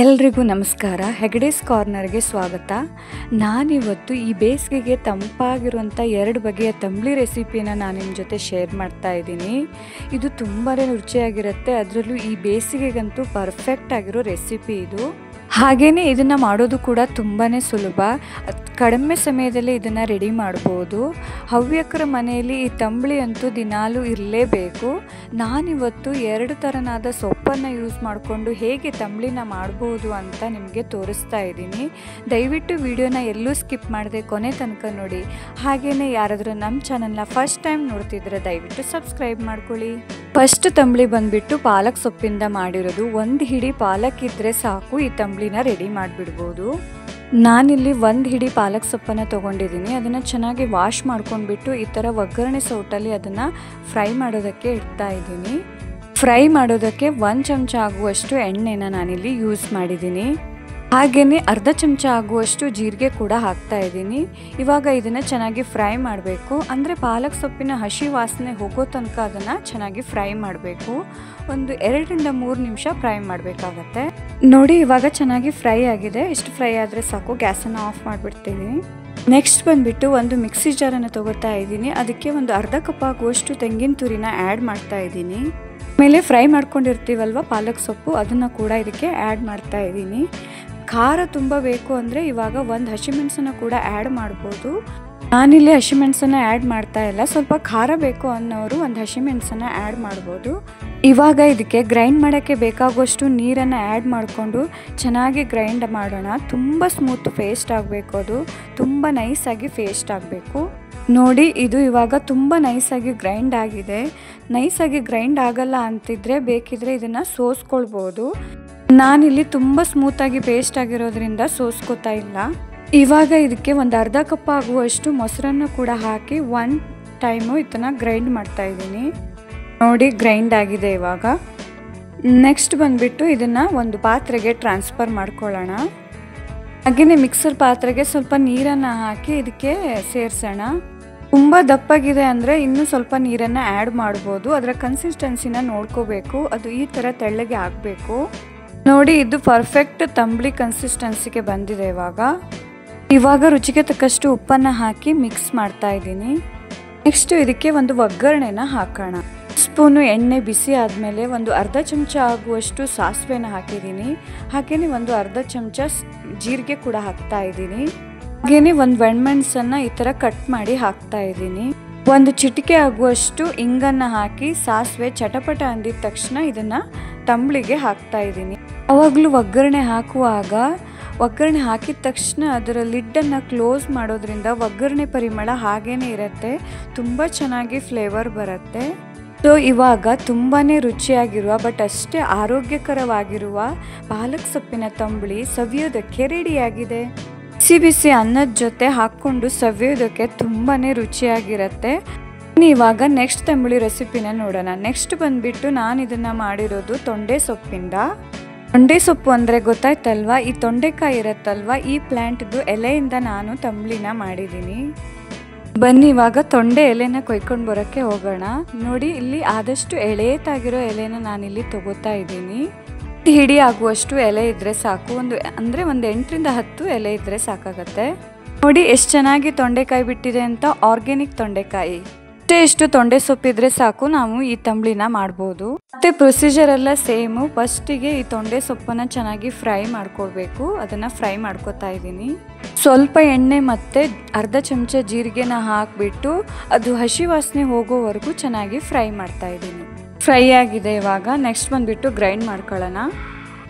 ಎಲ್ರಿಗೂ ನಮಸ್ಕಾರ. ಹೆಗ್ಡೆಸ್ ಕಾರ್ನರ್ಗೆ ಸ್ವಾಗತ. ನಾನಿವತ್ತು ಈ ಬೇಸಿಗೆಗೆ ತಂಪಾಗಿರುವಂಥ 2 ಬಗೆಯ ತಂಬಳಿ ರೆಸಿಪಿನ ನಾನು ನಿಮ್ಮ ಜೊತೆ ಶೇರ್ ಮಾಡ್ತಾ ಇದ್ದೀನಿ. ಇದು ತುಂಬಾ ರುಚಿಯಾಗಿರುತ್ತೆ. ಅದರಲ್ಲೂ ಈ ಬೇಸಿಗೆಗಂತೂ ಪರ್ಫೆಕ್ಟ್ ಆಗಿರೋ ರೆಸಿಪಿ ಇದು. ಹಾಗೆಯೇ ಇದನ್ನು ಮಾಡೋದು ಕೂಡ ತುಂಬಾ ಸುಲಭ. ಕಡಿಮೆ ಸಮಯದಲ್ಲಿ ಇದನ್ನು ರೆಡಿ ಮಾಡ್ಬೋದು. ಹವ್ಯಕರ ಮನೆಯಲ್ಲಿ ಈ ತಂಬಳಿ ಅಂತೂ ದಿನಾಲೂ ಇರಲೇಬೇಕು. ನಾನಿವತ್ತು 2 ಥರನಾದ ಸೊಪ್ಪನ್ನು ಯೂಸ್ ಮಾಡಿಕೊಂಡು ಹೇಗೆ ತಂಬಳಿನ ಮಾಡ್ಬೋದು ಅಂತ ನಿಮಗೆ ತೋರಿಸ್ತಾ ಇದ್ದೀನಿ. ದಯವಿಟ್ಟು ವಿಡಿಯೋನ ಎಲ್ಲೂ ಸ್ಕಿಪ್ ಮಾಡದೆ ಕೊನೆ ತನಕ ನೋಡಿ. ಹಾಗೆಯೇ ಯಾರಾದರೂ ನಮ್ಮ ಚಾನಲ್ನ ಫಸ್ಟ್ ಟೈಮ್ ನೋಡ್ತಿದ್ರೆ ದಯವಿಟ್ಟು ಸಬ್ಸ್ಕ್ರೈಬ್ ಮಾಡ್ಕೊಳ್ಳಿ. ಫಸ್ಟ್ ತಂಬಳಿ ಬಂದುಬಿಟ್ಟು ಪಾಲಕ್ ಸೊಪ್ಪಿಂದ ಮಾಡಿರೋದು. 1 ಹಿಡಿ ಪಾಲಕ್ ಇದ್ದರೆ ಸಾಕು, ಈ ತಂಬಳಿನ ರೆಡಿ ಮಾಡಿಬಿಡ್ಬೋದು. ನಾನಿಲ್ಲಿ 1 ಹಿಡಿ ಪಾಲಕ್ ಸೊಪ್ಪನ್ನು ತೊಗೊಂಡಿದ್ದೀನಿ. ಅದನ್ನು ಚೆನ್ನಾಗಿ ವಾಶ್ ಮಾಡ್ಕೊಂಡ್ಬಿಟ್ಟು ಈ ಥರ ಒಗ್ಗರಣೆ ಸೌಟಲ್ಲಿ ಅದನ್ನು ಫ್ರೈ ಮಾಡೋದಕ್ಕೆ ಇಡ್ತಾ ಇದ್ದೀನಿ. ಫ್ರೈ ಮಾಡೋದಕ್ಕೆ 1 ಚಮಚ ಆಗುವಷ್ಟು ಎಣ್ಣೆನ ನಾನಿಲ್ಲಿ ಯೂಸ್ ಮಾಡಿದ್ದೀನಿ. ಹಾಗೆಯೇ ಅರ್ಧ ಚಮಚ ಆಗುವಷ್ಟು ಜೀರಿಗೆ ಕೂಡ ಹಾಕ್ತಾ ಇದ್ದೀನಿ. ಇವಾಗ ಇದನ್ನು ಚೆನ್ನಾಗಿ ಫ್ರೈ ಮಾಡಬೇಕು. ಅಂದರೆ ಪಾಲಕ್ ಸೊಪ್ಪಿನ ಹಸಿ ವಾಸನೆ ಹೋಗೋ ತನಕ ಅದನ್ನು ಚೆನ್ನಾಗಿ ಫ್ರೈ ಮಾಡಬೇಕು. ಒಂದು 2 ರಿಂದ 3 ನಿಮಿಷ ಫ್ರೈ ಮಾಡಬೇಕಾಗತ್ತೆ. ನೋಡಿ, ಇವಾಗ ಚೆನ್ನಾಗಿ ಫ್ರೈ ಆಗಿದೆ. ಇಷ್ಟು ಫ್ರೈ ಆದರೆ ಸಾಕು. ಗ್ಯಾಸನ್ನು ಆಫ್ ಮಾಡಿಬಿಡ್ತೀನಿ. ನೆಕ್ಸ್ಟ್ ಬಂದುಬಿಟ್ಟು ಒಂದು ಮಿಕ್ಸಿ ಜಾರನ್ನು ತೊಗೋತಾ ಇದ್ದೀನಿ. ಅದಕ್ಕೆ ಒಂದು ಅರ್ಧ ಕಪ್ ಆಗುವಷ್ಟು ತೆಂಗಿನ ತುರಿನ ಆ್ಯಡ್ ಮಾಡ್ತಾ ಇದ್ದೀನಿ. ಆಮೇಲೆ ಫ್ರೈ ಮಾಡ್ಕೊಂಡಿರ್ತೀವಲ್ವ ಪಾಲಕ್ ಸೊಪ್ಪು, ಅದನ್ನು ಕೂಡ ಇದಕ್ಕೆ ಆ್ಯಡ್ ಮಾಡ್ತಾ ಇದ್ದೀನಿ. ಖಾರ ತುಂಬ ಬೇಕು ಅಂದರೆ ಇವಾಗ 1 ಹಸಿಮೆಣಸನ್ನು ಕೂಡ ಆ್ಯಡ್ ಮಾಡ್ಬೋದು. ನಾನಿಲ್ಲಿ ಹಸಿಮೆಣಸನ್ನು ಆ್ಯಡ್ ಮಾಡ್ತಾ ಇಲ್ಲ. ಸ್ವಲ್ಪ ಖಾರ ಬೇಕು ಅನ್ನೋರು 1 ಹಸಿಮೆಣಸನ್ನು ಆ್ಯಡ್ ಮಾಡ್ಬೋದು. ಇವಾಗ ಇದಕ್ಕೆ ಗ್ರೈಂಡ್ ಮಾಡೋಕ್ಕೆ ಬೇಕಾಗುವಷ್ಟು ನೀರನ್ನು ಆ್ಯಡ್ ಮಾಡಿಕೊಂಡು ಚೆನ್ನಾಗಿ ಗ್ರೈಂಡ್ ಮಾಡೋಣ. ತುಂಬ ಸ್ಮೂತ್ ಪೇಸ್ಟ್ ಆಗಬೇಕು. ಅದು ತುಂಬ ನೈಸಾಗಿ ಪೇಸ್ಟ್ ಆಗಬೇಕು. ನೋಡಿ, ಇದು ಇವಾಗ ತುಂಬ ನೈಸಾಗಿ ಗ್ರೈಂಡ್ ಆಗಿದೆ. ನೈಸಾಗಿ ಗ್ರೈಂಡ್ ಆಗಲ್ಲ ಅಂತಿದ್ರೆ ಬೇಕಿದ್ರೆ ಇದನ್ನು ಸೋಸ್ಕೊಳ್ಬೋದು. ನಾನಿಲ್ಲಿ ತುಂಬ ಸ್ಮೂತಾಗಿ ಪೇಸ್ಟ್ ಆಗಿರೋದ್ರಿಂದ ಸೋಸ್ಕೋತಾ ಇಲ್ಲ. ಇವಾಗ ಇದಕ್ಕೆ ಒಂದು ಅರ್ಧ ಕಪ್ ಆಗುವಷ್ಟು ಮೊಸರನ್ನು ಕೂಡ ಹಾಕಿ 1 ಟೈಮು ಇದನ್ನು ಗ್ರೈಂಡ್ ಮಾಡ್ತಾ ಇದ್ದೀನಿ. ನೋಡಿ, ಗ್ರೈಂಡ್ ಆಗಿದೆ ಇವಾಗ. ನೆಕ್ಸ್ಟ್ ಬಂದುಬಿಟ್ಟು ಇದನ್ನು ಒಂದು ಪಾತ್ರೆಗೆ ಟ್ರಾನ್ಸ್ಫರ್ ಮಾಡ್ಕೊಳ್ಳೋಣ. ಹಾಗೆಯೇ ಮಿಕ್ಸರ್ ಪಾತ್ರೆಗೆ ಸ್ವಲ್ಪ ನೀರನ್ನು ಹಾಕಿ ಇದಕ್ಕೆ ಸೇರಿಸೋಣ. ತುಂಬ ದಪ್ಪಾಗಿದೆ ಅಂದರೆ ಇನ್ನೂ ಸ್ವಲ್ಪ ನೀರನ್ನು ಆ್ಯಡ್ ಮಾಡ್ಬೋದು. ಅದರ ಕನ್ಸಿಸ್ಟೆನ್ಸಿನ ನೋಡ್ಕೋಬೇಕು. ಅದು ಈ ಥರ ತೆಳ್ಳಗೆ ಆಗಬೇಕು. ನೋಡಿ, ಇದು ಪರ್ಫೆಕ್ಟ್ ತಂಬಳಿ ಕನ್ಸಿಸ್ಟೆನ್ಸಿಗೆ ಬಂದಿದೆ. ಇವಾಗ ರುಚಿಗೆ ತಕ್ಕಷ್ಟು ಉಪ್ಪನ್ನು ಹಾಕಿ ಮಿಕ್ಸ್ ಮಾಡ್ತಾ ಇದ್ದೀನಿ. ನೆಕ್ಸ್ಟು ಇದಕ್ಕೆ ಒಂದು ಒಗ್ಗರಣೆನ ಹಾಕೋಣ. ಸ್ಪೂನು ಎಣ್ಣೆ ಬಿಸಿ ಆದಮೇಲೆ ಒಂದು ಅರ್ಧ ಚಮಚ ಆಗುವಷ್ಟು ಸಾಸಿವೆನ ಹಾಕಿದ್ದೀನಿ. ಹಾಗೆಯೇ ಒಂದು ಅರ್ಧ ಚಮಚ ಜೀರಿಗೆ ಕೂಡ ಹಾಕ್ತಾ ಇದ್ದೀನಿ. ಹಾಗೆಯೇ ಒಂದು ಒಣಮೆಣಸನ್ನು ಈ ಥರ ಕಟ್ ಮಾಡಿ ಹಾಕ್ತಾ ಇದ್ದೀನಿ. ಒಂದು ಚಿಟಿಕೆ ಆಗುವಷ್ಟು ಇಂಗನ್ನು ಹಾಕಿ ಸಾಸಿವೆ ಚಟಪಟ ಅಂದಿದ ತಕ್ಷಣ ಇದನ್ನು ತಂಬಳಿಗೆ ಹಾಕ್ತಾ ಇದ್ದೀನಿ. ಅವಾಗಲೂ ಒಗ್ಗರಣೆ ಹಾಕಿದ ತಕ್ಷಣ ಅದರ ಲಿಡ್ಡನ್ನು ಕ್ಲೋಸ್ ಮಾಡೋದ್ರಿಂದ ಒಗ್ಗರಣೆ ಪರಿಮಳ ಹಾಗೇನೆ ಇರುತ್ತೆ. ತುಂಬ ಚೆನ್ನಾಗಿ ಫ್ಲೇವರ್ ಬರುತ್ತೆ. ಸೊ ಇವಾಗ ತುಂಬಾ ರುಚಿಯಾಗಿರುವ ಬಟ್ ಅಷ್ಟೇ ಆರೋಗ್ಯಕರವಾಗಿರುವ ಪಾಲಕ್ ಸೊಪ್ಪಿನ ತಂಬಳಿ ಸವಿಯೋದಕ್ಕೆ ರೆಡಿಯಾಗಿದೆ. ಬಿಸಿ ಬಿಸಿ ಅನ್ನದ ಜೊತೆ ಹಾಕ್ಕೊಂಡು ಸವಿಯೋದಕ್ಕೆ ತುಂಬಾ ರುಚಿಯಾಗಿರುತ್ತೆ. ಇವಾಗ ನೆಕ್ಸ್ಟ್ ತಂಬಳಿ ರೆಸಿಪಿನ ನೋಡೋಣ. ನೆಕ್ಸ್ಟ್ ಬಂದುಬಿಟ್ಟು ನಾನು ಇದನ್ನು ಮಾಡಿರೋದು ತೊಂಡೆ ಸೊಪ್ಪಿಂದ. ತೊಂಡೆ ಸೊಪ್ಪು ಅಂದರೆ ಗೊತ್ತಾಯ್ತಲ್ವ, ಈ ತೊಂಡೆಕಾಯಿ ಇರುತ್ತಲ್ವ, ಈ ಪ್ಲ್ಯಾಂಟ್ದು ಎಲೆಯಿಂದ ನಾನು ತಂಬಳಿನ ಮಾಡಿದ್ದೀನಿ. ಬನ್ನಿ ಇವಾಗ ತೊಂಡೆ ಎಲೆನ ಕೊಯ್ಕೊಂಡು ಬರೋಕ್ಕೆ ಹೋಗೋಣ. ನೋಡಿ, ಇಲ್ಲಿ ಆದಷ್ಟು ಎಳೆತಾಗಿರೋ ಎಲೆನ ನಾನಿಲ್ಲಿ ತಗೋತಾ ಇದ್ದೀನಿ. ಹಿಡಿ ಆಗುವಷ್ಟು ಎಲೆ ಇದ್ದರೆ ಸಾಕು. ಒಂದು 8 ರಿಂದ 10 ಎಲೆ ಇದ್ದರೆ ಸಾಕಾಗತ್ತೆ. ನೋಡಿ ಎಷ್ಟು ಚೆನ್ನಾಗಿ ತೊಂಡೆಕಾಯಿ ಬಿಟ್ಟಿದೆ ಅಂತ. ಆರ್ಗ್ಯಾನಿಕ್ ತೊಂಡೆಕಾಯಿ. ಎಷ್ಟು ತೊಂಡೆ ಸೊಪ್ಪಿದ್ರೆ ಸಾಕು, ನಾವು ಈ ತಂಬಳಿನ ಮಾಡ್ಬೋದು. ಮತ್ತೆ ಪ್ರೊಸೀಜರ್ ಎಲ್ಲ ಸೇಮು. ಫಸ್ಟಿಗೆ ಈ ತೊಂಡೆ ಸೊಪ್ಪನ್ನು ಚೆನ್ನಾಗಿ ಫ್ರೈ ಮಾಡ್ಕೊಳ್ಬೇಕು. ಅದನ್ನು ಫ್ರೈ ಮಾಡ್ಕೊತಾ ಇದ್ದೀನಿ. ಸ್ವಲ್ಪ ಎಣ್ಣೆ ಮತ್ತು ಅರ್ಧ ಚಮಚ ಜೀರಿಗೆನ ಹಾಕಿಬಿಟ್ಟು ಅದು ಹಸಿ ವಾಸನೆ ಹೋಗೋವರೆಗೂ ಚೆನ್ನಾಗಿ ಫ್ರೈ ಮಾಡ್ತಾ ಇದ್ದೀನಿ. ಫ್ರೈ ಆಗಿದೆ ಇವಾಗ. ನೆಕ್ಸ್ಟ್ ಬಂದುಬಿಟ್ಟು ಗ್ರೈಂಡ್ ಮಾಡ್ಕೊಳ್ಳೋಣ.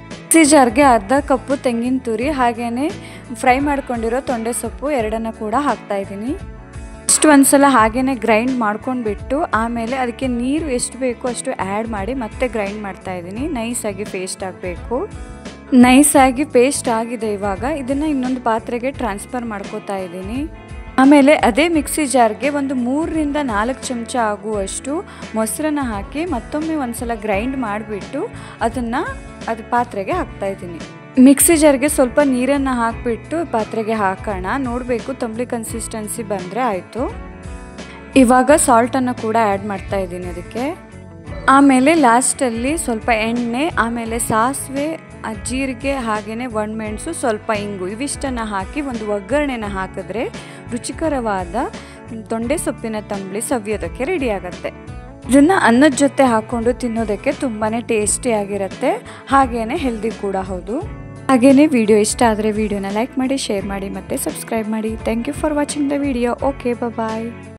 ಮಿಕ್ಸಿ ಜಾರ್ಗೆ ಅರ್ಧ ಕಪ್ಪು ತೆಂಗಿನ ತುರಿ ಹಾಗೆಯೇ ಫ್ರೈ ಮಾಡ್ಕೊಂಡಿರೋ ತೊಂಡೆ ಸೊಪ್ಪು 2 ಕೂಡ ಹಾಕ್ತಾ ಇದ್ದೀನಿ. ಒಂದ್ಸಲ ಹಾಗೇನೆ ಗ್ರೈಂಡ್ ಮಾಡ್ಕೊಂಡ್ಬಿಟ್ಟು ಆಮೇಲೆ ಅದಕ್ಕೆ ನೀರು ಎಷ್ಟು ಬೇಕೋ ಅಷ್ಟು ಆ್ಯಡ್ ಮಾಡಿ ಮತ್ತೆ ಗ್ರೈಂಡ್ ಮಾಡ್ತಾ ಇದ್ದೀನಿ. ನೈಸಾಗಿ ಪೇಸ್ಟ್ ಆಗಬೇಕು. ನೈಸಾಗಿ ಪೇಸ್ಟ್ ಆಗಿದೆ. ಇವಾಗ ಇದನ್ನು ಇನ್ನೊಂದು ಪಾತ್ರೆಗೆ ಟ್ರಾನ್ಸ್ಫರ್ ಮಾಡ್ಕೋತಾ ಇದ್ದೀನಿ. ಆಮೇಲೆ ಅದೇ ಮಿಕ್ಸಿ ಜಾರ್ಗೆ ಒಂದು 3 ರಿಂದ 4 ಚಮಚ ಆಗುವಷ್ಟು ಮೊಸರನ್ನು ಹಾಕಿ ಮತ್ತೊಮ್ಮೆ ಒಂದ್ಸಲ ಗ್ರೈಂಡ್ ಮಾಡಿಬಿಟ್ಟು ಅದು ಪಾತ್ರೆಗೆ ಹಾಕ್ತಾ ಇದ್ದೀನಿ. ಮಿಕ್ಸಿ ಜಾರ್ಗೆ ಸ್ವಲ್ಪ ನೀರನ್ನು ಹಾಕಿಬಿಟ್ಟು ಪಾತ್ರೆಗೆ ಹಾಕೋಣ. ನೋಡಬೇಕು, ತಂಬಳಿ ಕನ್ಸಿಸ್ಟೆನ್ಸಿ ಬಂದರೆ ಆಯಿತು. ಇವಾಗ ಸಾಲ್ಟನ್ನು ಕೂಡ ಆ್ಯಡ್ ಮಾಡ್ತಾ ಇದ್ದೀನಿ ಅದಕ್ಕೆ. ಆಮೇಲೆ ಲಾಸ್ಟಲ್ಲಿ ಸ್ವಲ್ಪ ಎಣ್ಣೆ, ಆಮೇಲೆ ಸಾಸಿವೆ ಜೀರಿಗೆ ಹಾಗೆಯೇ ಒಣಮೆಣಸು ಸ್ವಲ್ಪ ಇಂಗು ಇವಿಷ್ಟನ್ನು ಹಾಕಿ ಒಂದು ಒಗ್ಗರಣೆನ ಹಾಕಿದ್ರೆ ರುಚಿಕರವಾದ ತೊಂಡೆ ಸೊಪ್ಪಿನ ತಂಬುಳಿ ಸವಿಯೋದಕ್ಕೆ ರೆಡಿ ಆಗುತ್ತೆ. ಇದನ್ನು ಅನ್ನದ ಜೊತೆ ಹಾಕ್ಕೊಂಡು ತಿನ್ನೋದಕ್ಕೆ ತುಂಬಾ ಟೇಸ್ಟಿಯಾಗಿರುತ್ತೆ, ಹಾಗೆಯೇ ಹೆಲ್ದಿ ಕೂಡ ಹೌದು. ಹಾಗೆಯೇ ವಿಡಿಯೋ ಇಷ್ಟ ಆದರೆ ವಿಡಿಯೋನ ಲೈಕ್ ಮಾಡಿ, ಶೇರ್ ಮಾಡಿ ಮತ್ತು ಸಬ್ಸ್ಕ್ರೈಬ್ ಮಾಡಿ. Thank you for watching the video. Okay, bye.